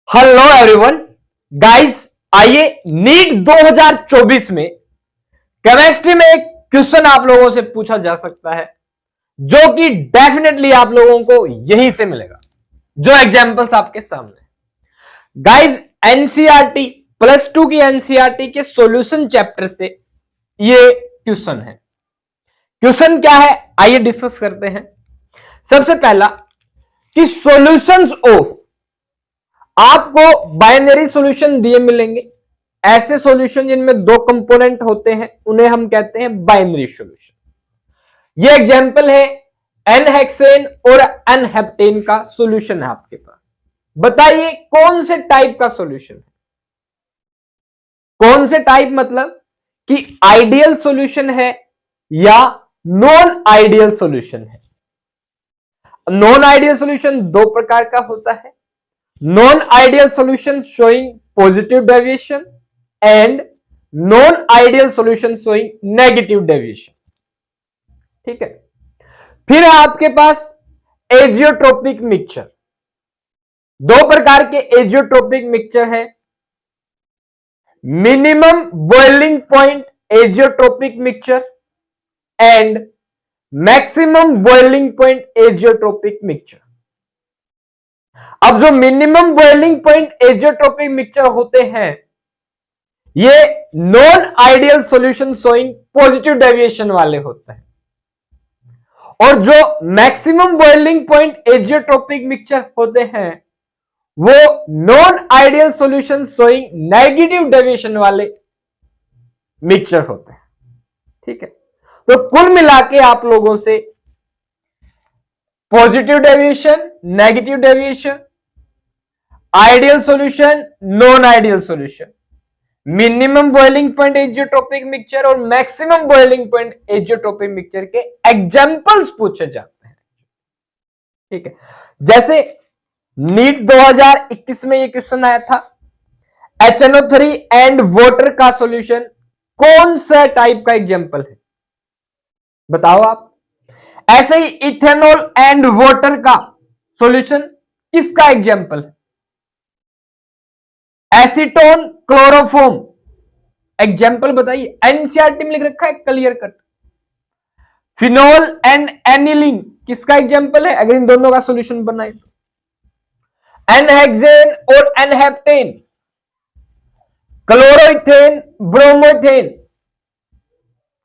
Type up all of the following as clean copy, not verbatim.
Hello everyone guys, आइए NEET 2024 में chemistry में एक क्वेश्चन आप लोगों से पूछा जा सकता है जो कि डेफिनेटली आप लोगों को यहीं से मिलेगा। जो एग्जांपल्स आपके सामने गाइस, एनसीईआरटी +2 की एनसीईआरटी के सॉल्यूशन चैप्टर से ये क्वेश्चन है। क्वेश्चन क्या है आइए डिस्कस करते हैं। सबसे पहला कि सॉल्यूशंस ऑफ, आपको बाइनरी सॉल्यूशन दिए मिलेंगे। ऐसे सॉल्यूशन जिनमें दो कंपोनेंट होते हैं उन्हें हम कहते हैं बाइनरी सॉल्यूशन। ये एग्जांपल है एन-हेक्सेन और एन-हेप्टेन का सॉल्यूशन है आपके पास। बताइए कौन से टाइप का सॉल्यूशन है। कौन से टाइप मतलब कि आइडियल सॉल्यूशन है या नॉन आइडियल सॉल्यूशन है। नॉन आइडियल सॉल्यूशन दो प्रकार का होता है, non-ideal solution showing positive deviation and non-ideal solution showing negative deviation। ठीक है, फिर है आपके पास एजियोट्रोपिक मिक्सचर। दो प्रकार के एजियोट्रोपिक मिक्सचर है, minimum boiling point azeotropic mixture and maximum boiling point azeotropic mixture. अब जो minimum boiling point azeotropic mixture होते हैं ये non ideal solution showing positive deviation वाले होते हैं, और जो maximum boiling point azeotropic mixture होते हैं वो non ideal solution showing negative deviation वाले मिक्सचर होते हैं। ठीक है, तो कुल मिला के आप लोगों से positive deviation, negative deviation, ideal solution, non ideal solution, minimum boiling point azeotropic mixture और maximum boiling point azeotropic mixture के एग्जांपल्स पूछे जाते हैं। ठीक है, जैसे नीट 2021 में ये क्वेश्चन आया था, HNO3 एंड वाटर का सॉल्यूशन कौन सा टाइप का एग्जांपल है, बताओ आप। ऐसे ही इथेनॉल एंड वाटर का सॉल्यूशन किसका एग्जांपल है, एसीटोन क्लोरोफॉर्म। एग्जांपल बताइए, एनसीईआरटी में लिख रखा है clear cut. Phenol and aniline किसका एग्जांपल है, अगर इन दोनों का सॉल्यूशन बनाए तो। एनहेक्सेन और एनहेप्टेन, क्लोरोइथेन, ब्रोमोइथेन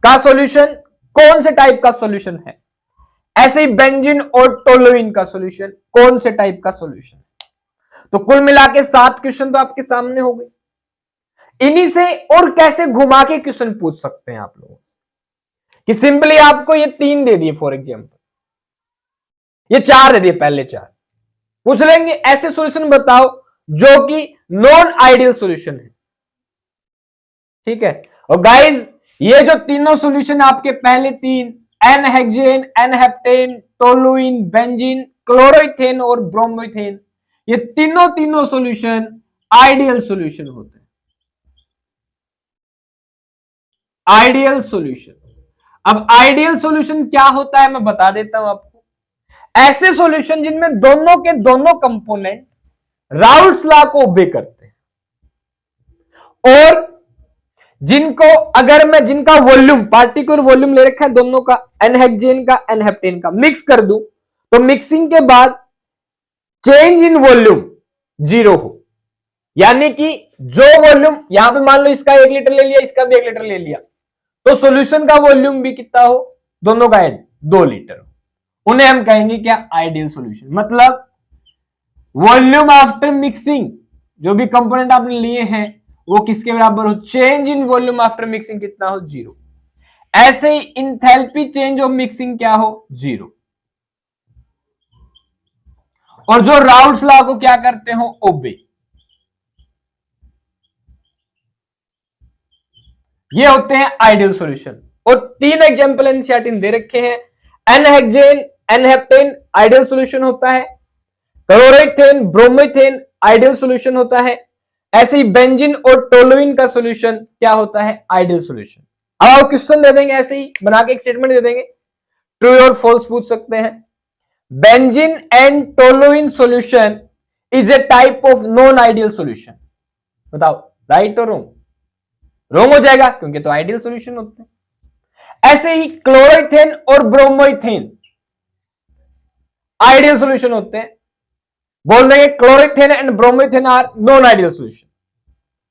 का सॉल्यूशन कौन से टाइप का सॉल्यूशन है। ऐसे ही बेंजीन और टोलुइन का सॉल्यूशन कौन से टाइप का सॉल्यूशन। तो कुल मिला के 7 क्वेश्चन तो आपके सामने हो गए। इन्हीं से और कैसे घुमा के क्वेश्चन पूछ सकते हैं आप लोगों से, कि सिंपली आपको ये 3 दे दिए फॉर एग्जांपल, ये 4 दे दिए, पहले 4 पूछ लेंगे ऐसे सॉल्यूशन बताओ जो कि नॉन आइडियल सॉल्यूशन है। ठीक है, और गाइज ये जो तीनों सॉल्यूशन आपके पहले 3 एनहेक्सेन, एनहेप्टेन, टोलुइन, बेंजीन, क्लोरोइथेन और ब्रोमोइथेन, ये तीनों सॉल्यूशन आइडियल सॉल्यूशन होते हैं। आइडियल सॉल्यूशन, अब आइडियल सॉल्यूशन क्या होता है मैं बता देता हूं आपको। ऐसे सॉल्यूशन जिनमें दोनों के दोनों कंपोनेंट राउल्ट्स लॉ को ओबे करते हैं, और जिनको अगर मैं जिनका वॉल्यूम, पार्टिकुलर वॉल्यूम ले रखा है दोनों का, एनहेक्सेन का, एनहेप्टेन का, मिक्स कर दूं तो मिक्सिंग के बाद चेंज इन वॉल्यूम 0 हो। यानी कि जो वॉल्यूम यहां पे मान लो इसका 1 लीटर ले लिया, इसका भी 1 लीटर ले लिया, तो सॉल्यूशन का वॉल्यूम भी कितना हो, दोनों का 2 लीटर हो। उन्हें हम कहेंगे क्या, आइडियल सॉल्यूशन। मतलब वॉल्यूम आफ्टर मिक्सिंग, जो भी कंपोनेंट आपने लिए हैं वो किसके बराबर हो, change in volume after mixing कितना हो, 0। ऐसे ही इंथैल्पी चेंज ऑफ मिक्सिंग क्या हो, 0। और जो राउल्ट्स लॉ को क्या करते हो, ओबे। ये होते हैं आइडियल सॉल्यूशन। और 3 एग्जांपल एनसीईआरटी ने दे रखे हैं। एनहेक्सेन, एनहेप्टेन आइडियल सॉल्यूशन होता है, क्लोरोइथेन, ब्रोमोइथेन आइडियल सॉल्यूशन होता है, ऐसे ही बेंजीन और टोलुइन का सॉल्यूशन क्या होता है, आइडियल सॉल्यूशन। अब क्वेश्चन दे देंगे, ऐसे ही बना के एक स्टेटमेंट दे देंगे, ट्रू और फॉल्स पूछ सकते हैं। Benzene and toluene solution is a type of non ideal solution. बताओ राइट और रॉन्ग? रॉन्ग हो जाएगा क्योंकि तो आइडियल सॉल्यूशन होते हैं। ऐसे ही क्लोरोइथेन और ब्रोमोइथेन आइडियल सॉल्यूशन होते हैं। बोल देंगे chloroethane and bromoethane are non ideal solution,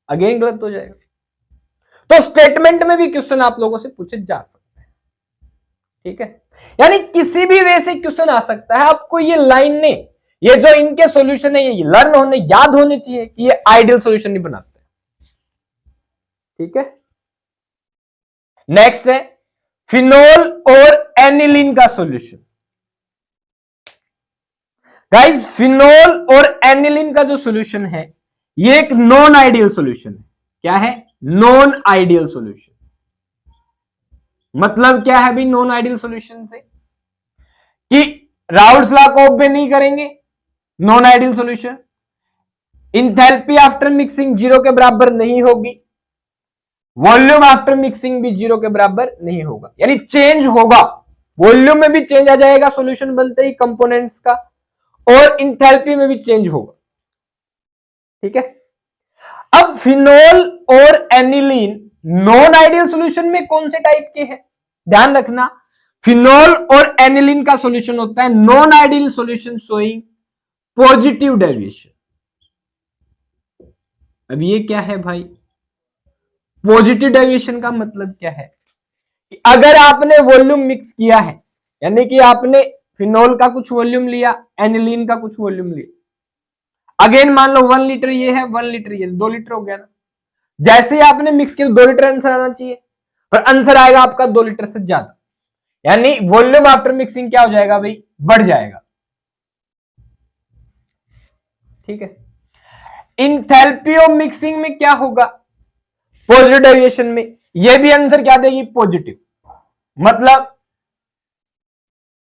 again गलत हो जाएगा। तो स्टेटमेंट में भी क्वेश्चन आप लोगों से पूछे जा सकते हैं, ठीक है। यानी किसी भी वे से क्वेश्चन आ सकता है। आपको ये लाइन ने, ये जो इनके सॉल्यूशन है, ये लर्न होने, याद होने चाहिए कि ये आइडियल सॉल्यूशन नहीं बनाते, ठीक है। नेक्स्ट है फिनोल और एनिलीन का सॉल्यूशन। गाइस फिनोल और एनिलीन का जो सॉल्यूशन है ये एक नॉन आइडियल सॉल्यूशन है। क्या है? Non ideal solution. मतलब क्या है भी नॉन आइडियल सॉल्यूशन से? कि राउल्स लॉ को ओबे नहीं करेंगे, non ideal solution. Enthalpy after mixing zero के बराबर नहीं होगी, वॉल्यूम आफ्टर मिक्सिंग भी जीरो के बराबर नहीं होगा। यानी चेंज होगा, वॉल्यूम में भी चेंज आ जाएगा सॉल्यूशन बनते ही कंपोनेंट्स का, और इंथैल्पी में भी चेंज होगा, ठीक है। अब फिनोल और एनिलीन नॉन आइडियल सॉल्यूशन में कौन से टाइप के हैं? ध्यान रखना, फिनोल और एनिलीन का सॉल्यूशन होता है non ideal solution showing positive deviation. अब ये क्या है भाई? पॉजिटिव डेविएशन का मतलब क्या है कि अगर आपने वॉल्यूम मिक्स किया है, यानी कि आपने फिनोल का कुछ वॉल्यूम लिया, एनिलीन का कुछ वॉल्यूम लिया, अगेन मान लो 1 लीटर ये है, 1 लीटर ये, 2 लीटर हो गया ना। जैसे ही आपने मिक्स किया 2 लीटर आंसर आना चाहिए, पर आंसर आएगा आपका 2 लीटर से ज्यादा। यानी वॉल्यूम आफ्टर मिक्सिंग क्या हो जाएगा भाई? बढ़ जाएगा, ठीक है। इंथैल्पी ऑफ मिक्सिंग में क्या होगा? पॉजिटिव डेविएशन में ये भी आंसर क्या देगी? पॉजिटिव। मतलब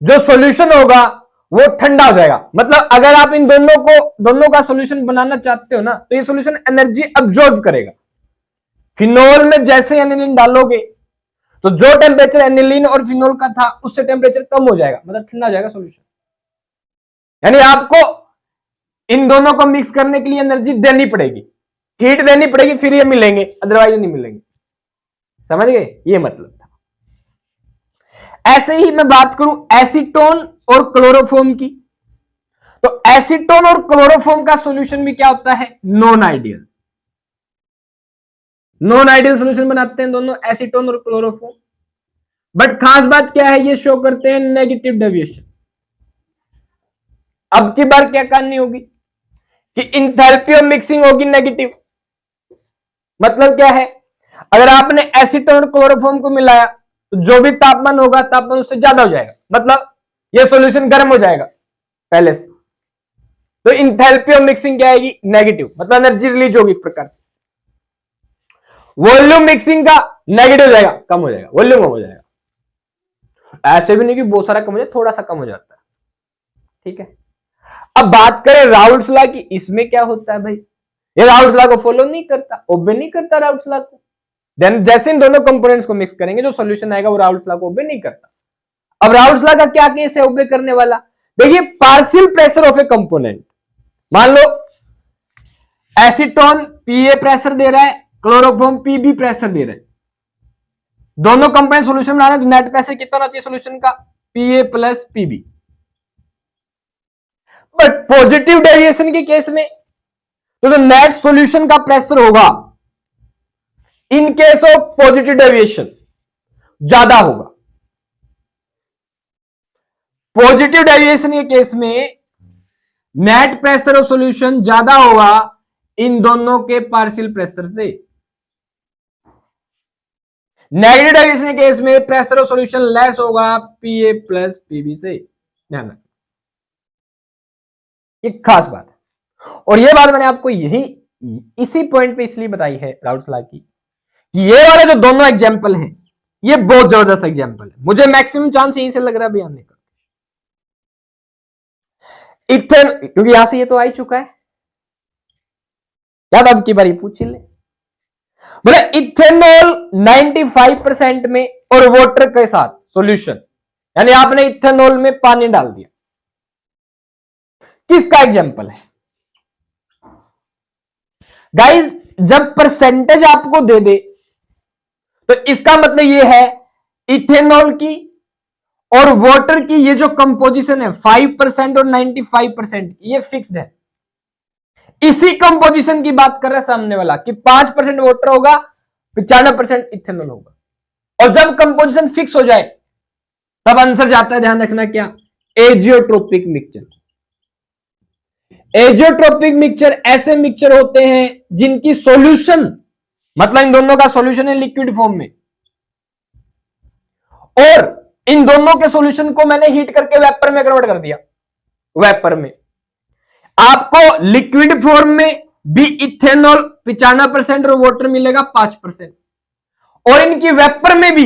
जो सॉल्यूशन होगा वो ठंडा हो जाएगा। मतलब अगर आप इन दोनों का सॉल्यूशन बनाना चाहते हो ना, तो ये सॉल्यूशन एनर्जी अब्जॉर्ब करेगा। फिनोल में जैसे एनिलीन डालोगे तो जो टेम्परेचर एनिलीन और फिनोल का था उससे टेम्परेचर कम हो जाएगा, मतलब ठंडा हो जाएगा सॉल्यूशन। यानी आपको इन दोनों को मिक्स करने के लिए एनर्जी देनी पड़ेगी, हीट देनी पड़ेगी, फिर ये मिलेंगे, अदरवाइज नहीं मिलेंगे। समझ गए? ये मतलब था। ऐसे ही मैं बात करूं एसीटोन और क्लोरोफॉर्म की, तो एसीटोन और क्लोरोफॉर्म का सॉल्यूशन भी क्या होता है? Non ideal. Non ideal solution बनाते हैं दोनों, एसीटोन और क्लोरोफॉर्म। बट खास बात क्या है? ये शो करते हैं नेगेटिव डेविएशन। अब की बार क्या करनी होगी कि इंथैल्पी ऑफ मिक्सिंग होगी नेगेटिव। मतलब क्या है? अगर आपने एसीटोन और क्लोरोफॉर्म को मिलाया तो जो भी तापमान होगा, तापमान उससे ज्यादा हो जाएगा, मतलब ये सॉल्यूशन गर्म हो जाएगा पहले से। तो इंथैल्पी ऑफ मिक्सिंग क्या आएगी? नेगेटिव, मतलब एनर्जी रिलीज होगी एक प्रकार से। वॉल्यूम मिक्सिंग का नेगेटिव हो जाएगा, कम हो जाएगा, वॉल्यूम कम हो जाएगा। ऐसे भी नहीं कि बहुत सारा कम हो जाए, थोड़ा सा कम हो जाता है, ठीक है। अब बात करें राउल्स लॉ की, इसमें क्या होता है भाई? ये राउल्स लॉ को फॉलो नहीं करता, ओबे नहीं करता राउल्स लॉ को। देन जैसे इन दोनों कंपोनेंट्स को मिक्स करेंगे जो सॉल्यूशन आएगा वो राउल्स लॉ को ओबे नहीं करता। अब राउल्स लॉ का क्या केस है ओबे करने वाला? देखिए partial pressure of A component, मान लो एसीटोन पीए प्रेशर दे रहा है, क्लोरोफॉर्म पीबी प्रेशर दे रहा है, दोनों कंपोनेंट सॉल्यूशन बना रहे हैं, तो नेट प्रेशर कितना होना चाहिए सॉल्यूशन का? PA plus PB. But positive deviation के केस में तो जो नेट सॉल्यूशन का प्रेशर होगा in case of positive deviation ज्यादा होगा। पॉजिटिव डेविएशन के केस में नेट प्रेशर ऑफ सॉल्यूशन ज्यादा होगा इन दोनों के पार्शियल प्रेशर से। नेगेटिव डेविएशन के केस में प्रेशर ऑफ सॉल्यूशन लेस होगा पीए प्लस पीबी से। ध्यान रखना, ये खास बात है। और ये बात मैंने आपको इसी पॉइंट पे इसलिए बताई है राउल्स लॉ की, कि ये वाले जो दोनों एग्जांपल हैं ये बहुत जबरदस्त एग्जांपल है। मुझे मैक्सिमम चांस यहीं से लग रहा है बयान का। इथेन, क्योंकि यहां से ये तो आ ही चुका है, याद अब की बारी पूछ ले। बोले इथेनॉल 95% में और वाटर के साथ सॉल्यूशन, यानी आपने इथेनॉल में पानी डाल दिया, किसका एग्जांपल है? गाइज जब परसेंटेज आपको दे दे तो इसका मतलब ये है इथेनॉल की और वाटर की ये जो कंपोजिशन है 5% और 95% ये फिक्स्ड है। इसी कंपोजिशन की बात कर रहा है सामने वाला कि 5% वाटर होगा, 95% इथेनॉल होगा। और जब कंपोजिशन फिक्स हो जाए तब आंसर जाता है, ध्यान रखना क्या, एजियोट्रोपिक मिक्सचर। एजियोट्रोपिक मिक्सचर ऐसे मिक्सचर होते हैं जिनकी सॉल्यूशन, मतलब इन दोनों का सॉल्यूशन है लिक्विड फॉर्म में, और इन दोनों के सॉल्यूशन को मैंने हीट करके वेपर में कन्वर्ट कर दिया। वेपर में आपको लिक्विड फॉर्म में भी इथेनॉल 95% और वाटर मिलेगा 5%, और इनकी वेपर में भी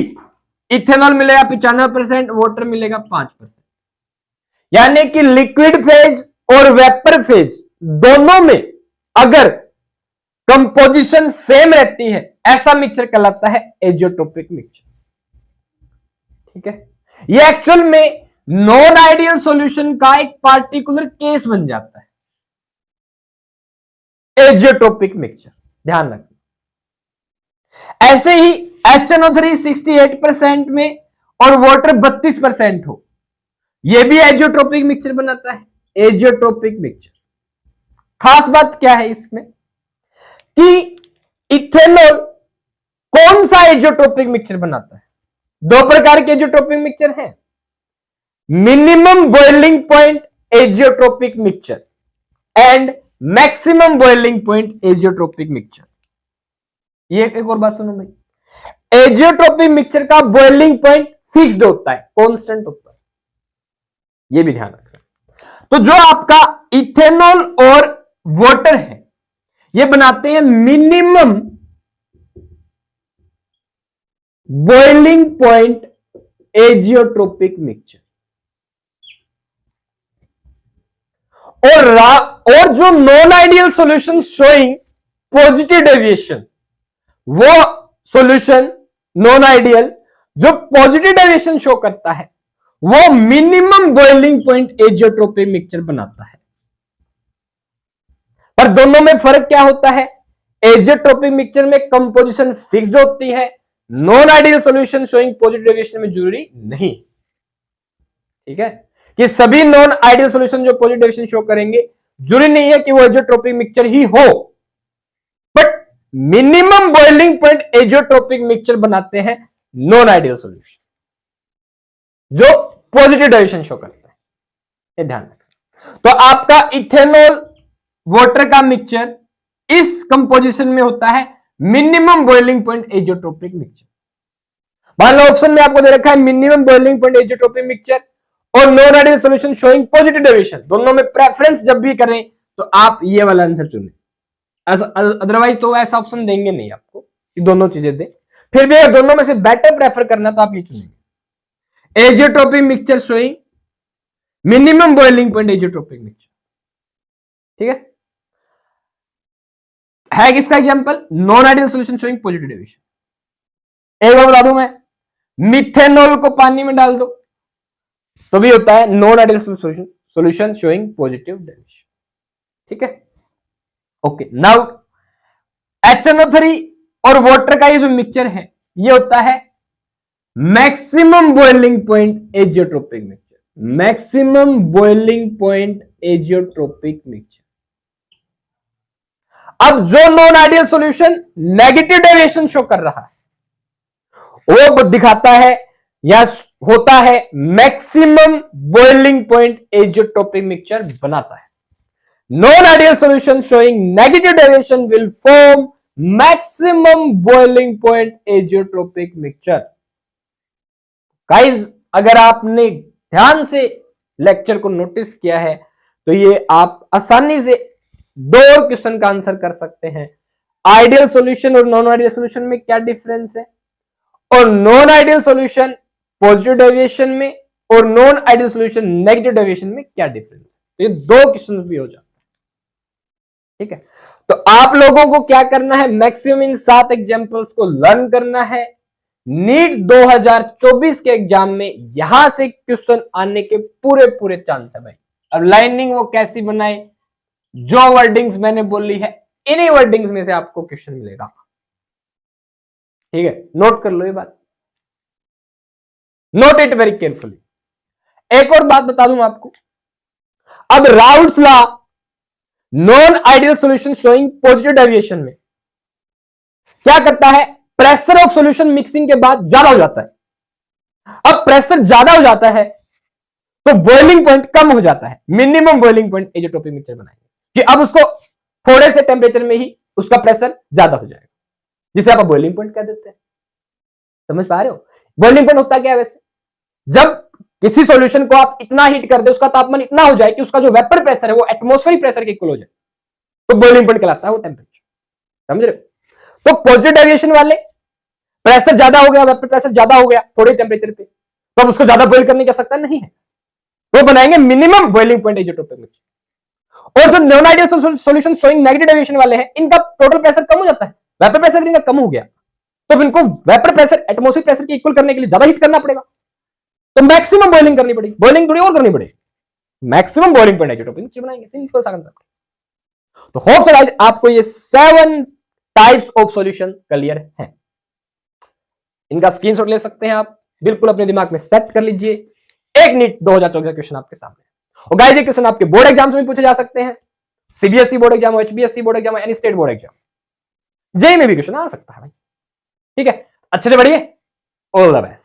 इथेनॉल मिलेगा 95%, वाटर मिलेगा 5%। यानी कि लिक्विड फेज और वेपर फेज दोनों में अगर कंपोजिशन सेम रहती है ऐसा मिक्सचर कहलाता है एजियोट्रोपिक मिक्सचर। ठीक है, ये एक्चुअल में नॉन आइडियल सॉल्यूशन का एक पार्टिकुलर केस बन जाता है, एजियोट्रोपिक मिक्सचर, ध्यान रखना। ऐसे ही HNO3 68% में और वाटर 32% हो, यह भी एजियोट्रोपिक मिक्सचर बनाता है, एजियोट्रोपिक मिक्सचर। खास बात क्या है इसमें कि इथेनॉल कौन सा एजियोट्रोपिक मिक्सचर बनाता है? दो प्रकार के एजियोट्रोपिक मिक्सचर हैं, minimum boiling point azeotropic mixture and maximum boiling point azeotropic mixture. ये एक और बात सुनो भाई, एजियोट्रोपिक मिक्सचर का बॉइलिंग पॉइंट फिक्स्ड होता है, कांस्टेंट होता है, ये भी ध्यान रखना। तो जो आपका इथेनॉल और वाटर है ये बनाते हैं minimum boiling point azeotropic mixture, और जो non ideal solution showing positive deviation, वो सॉल्यूशन नॉन आइडियल जो पॉजिटिव डेविएशन शो करता है वो minimum boiling point azeotropic mixture बनाता है। पर दोनों में फर्क क्या होता है? एजियोट्रोपिक मिक्सचर में कंपोजिशन फिक्स्ड होती है, non ideal solution showing positive deviation में जरूरी नहीं। ठीक है, कि सभी नॉन आइडियल सॉल्यूशन जो पॉजिटिव डेविएशन शो करेंगे जरूरी नहीं है कि वो एजियोट्रोपिक मिक्सचर ही हो, but minimum boiling point azeotropic mixture बनाते हैं नॉन आइडियल सॉल्यूशन जो पॉजिटिव डेविएशन शो करता है, ये ध्यान रखना। तो आपका इथेनॉल वाटर का मिक्सचर इस कंपोजिशन में होता है minimum boiling point azeotropic mixture. मान लो ऑप्शन में आपको दे रखा है minimum boiling point azeotropic mixture और non ideal solution showing positive deviation, दोनों में प्रेफरेंस जब भी करें तो आप ये वाला आंसर चुनें, अदरवाइज तो ऐसा ऑप्शन देंगे नहीं आपको कि दोनों चीजें दे। फिर भी अगर दोनों में से बेटर प्रेफर करना तो आप ये चुनेंगे, azeotropic mixture showing minimum boiling point azeotropic mixture. ठीक है किसका example? Non ideal solution showing positive deviation. एक बार बता दूं मैं, मिथेनॉल को पानी में डाल दो तो भी होता है non ideal solution showing positive deviation. ठीक है, ओके। नाउ HNO3 और वाटर का ये जो मिक्सचर है ये होता है maximum boiling point azeotropic mixture, maximum boiling point azeotropic mixture. अब जो non ideal solution negative deviation show कर रहा है वो दिखाता है या होता है maximum boiling point azeotropic mixture बनाता है। Non ideal solution showing negative deviation will form maximum boiling point azeotropic mixture. Guys अगर आपने ध्यान से लेक्चर को नोटिस किया है तो ये आप आसानी से दो क्वेश्चन का आंसर कर सकते हैं। आइडियल सॉल्यूशन और नॉन आइडियल सॉल्यूशन में क्या डिफरेंस है, और non ideal solution positive deviation में और non ideal solution negative deviation में क्या डिफरेंस है। तो ये दो क्वेश्चन भी हो जाता है। ठीक है, तो आप लोगों को क्या करना है, मैक्सिमम इन 7 एग्जांपल्स को लर्न करना है। नीट 2024 के एग्जाम में यहां से क्वेश्चन आने के पूरे चांस है भाई। अब लाइनिंग वो कैसी बनाए, जो वर्डिंग्स मैंने बोली है इन्हीं वर्डिंग्स में से आपको क्वेश्चन मिलेगा। ठीक है, नोट कर लो ये बात, नोट इट वेरी केयरफुली। एक और बात बता दूं आपको, अब Raoult's law non ideal solution showing positive deviation में क्या करता है, प्रेशर ऑफ सॉल्यूशन मिक्सिंग के बाद ज्यादा हो जाता है। अब प्रेशर ज्यादा हो जाता है तो बॉइलिंग पॉइंट कम हो जाता है, मिनिमम बॉइलिंग पॉइंट एजेट्रोपिक मिक्सचर बनाएंगे कि अब उसको थोड़े से टेम्परेचर में ही उसका प्रेशर ज्यादा हो जाएगा, जिसे आप बॉइलिंग पॉइंट कह देते हैं। समझ पा रहे हो? बॉइलिंग पॉइंट होता क्या है वैसे, जब किसी सॉल्यूशन को आप इतना हीट कर दे, उसका तापमान इतना हो जाए कि उसका जो वेपर प्रेशर है वो एटमॉस्फेरिक प्रेशर के इक्वल हो जाए, तो बॉइलिंग पॉइंट कहलाता है वो टेम्परेचर। समझ रहे हो? तो पॉजिटिव डेविएशन वाले प्रेशर ज्यादा हो गया, वेपर प्रेशर ज्यादा हो गया थोड़े टेम्परेचर पे, तो अब उसको ज्यादा बॉइल करने की आवश्यकता नहीं है, वो बनाएंगे मिनिमम बॉइलिंग पॉइंट एजेट्रोपिक मिक्सचर। और जो non ideal solution showing negative deviation वाले हैं, इनका टोटल प्रेशर कम हो जाता है, वेपर प्रेशर इनका कम हो गया, तो इनको वेपर प्रेशर एटमॉस्फेरिक प्रेशर के इक्वल करने के लिए ज्यादा हीट करना पड़ेगा, तो मैक्सिमम बॉइलिंग करनी पड़ेगी, बॉइलिंग थोड़ी और करनी पड़ेगी, मैक्सिमम बॉइलिंग पॉइंट एजेट्रोपिक मिक्सचर बनाएंगे। सिंपल सा कंसेप्ट। तो होप सो गाइस आपको ये 7 टाइप्स ऑफ सॉल्यूशन क्लियर है। इनका स्क्रीनशॉट ले सकते हैं आप, बिल्कुल अपने दिमाग में सेट कर लीजिए। एक नीट 2024 का क्वेश्चन आपके सामने। और गाइस ये क्वेश्चन आपके बोर्ड एग्जाम्स में पूछे जा सकते हैं, सीबीएसई बोर्ड एग्जाम हो, एचबीएसई बोर्ड एग्जाम हो, any state board exam, JEE में भी क्वेश्चन आ सकता है भाई। ठीक है, अच्छे से बढ़िए, ऑल द बेस्ट।